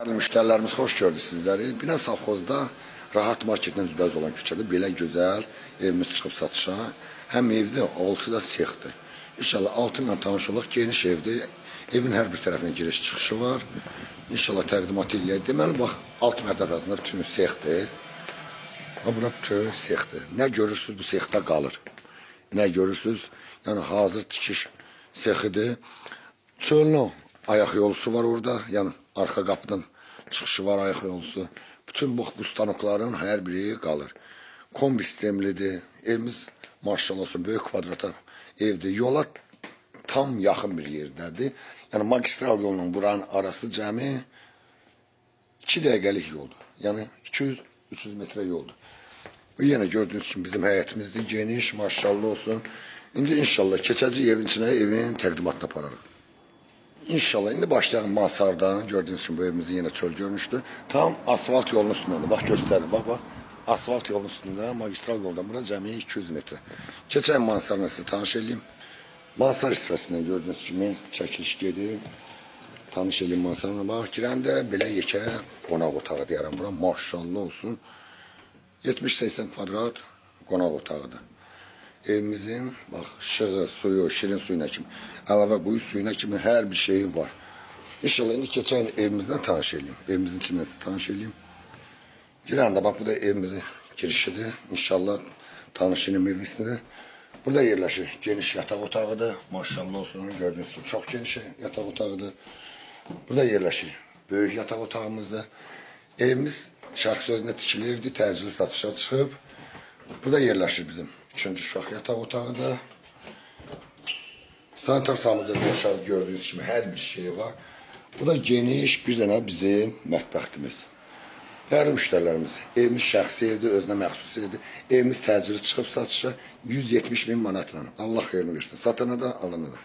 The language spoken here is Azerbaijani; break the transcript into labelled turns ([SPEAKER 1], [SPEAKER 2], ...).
[SPEAKER 1] Değerli müşterilerimiz hoş gördük sizleri. Bina Safxozda Rahat Marketdən üzbəyiz olan küçədə belə gözəl evimiz çıxıb satışa. Həm evdə, altı da sexdir. İnşallah altı ilə tanış olaq. Geniş evdir. Evin hər bir tərəfinə giriş çıxışı var. İnşallah təqdimat eləyək. Deməli bax, alt mərtəbəsində bütün sexdir. Bura bütün sexdir. Nə görürsünüz bu sexdə qalır. Nə görürsünüz? Yəni hazır tikiş sexidir. Çölün ayaq yolusu var orada. Yəni arxa qapıdan çıxışı var, ayaq yolusu. Bütün bu stanokların hər biri qalır. Kombi sistemlidir. Evimiz maşallah olsun böyük kvadrata evdir. Yola tam yaxın bir yerdədir. Yəni magistral yolla buranın arası cəmi 2 dəqiqəlik yoldur. Yəni 200-300 metre yoldur. Yenə gördüğünüz kimi bizim həyətimizdir. Geniş, maşallah olsun. İndi inşallah keçəcək evin içine, evin təqdimatına apararıq. İnşallah indi başlayalım Mansardan. Gördüğünüz gibi bu evimizin yine çöl görünüştü. Tam asfalt yolun üstünde. Bak gösterir. Bak. Asfalt yolun üstünde. Magistral yoldan bura cəmi 200 metre. Keçen Mansarla size tanış edeyim. Mansar hissəsindən gördüğünüz gibi çəkiliş gedir. Tanış edeyim Mansarla. Bak girəndə belə yekə qonaq otağı deyərəm bura. Maşallah olsun. 70-80 kvadrat qonaq otağıdır. Evimizin bak şığı, suyu, şirin suyuna kimi, əlavə quyu suyuna kimi hər bir şeyi var. İnşallah indi keçən evimizdən tanış edeyim. Evimizin içindən tanış edeyim. Girəndə bak bu da evimizin girişidir. İnşallah tanış edeyim evimizdə. Burada yerləşir. Geniş yataq otağıdır. Maşallah olsun. Gördüğünüz gibi çok geniş yataq otağıdır. Burada yerləşir. Böyük yataq otağımızda. Evimiz şarkı sözünde tikili evdir. Təcili satışa çıxıb. Burada yerləşir bizim 3-cü uşaq yataq otağı da. Sanitar sahamızda aşağı gördüğünüz gibi her bir şey var. Bu da geniş bir dənə bizim mətbəxtimiz. Değerli müşterilerimiz, evimiz şəxsi evdir, özünə məxsus evdir. Evimiz təcili çıxıb satışa 170.000 manatla. Allah xeyrini versin. Satana da, alana da.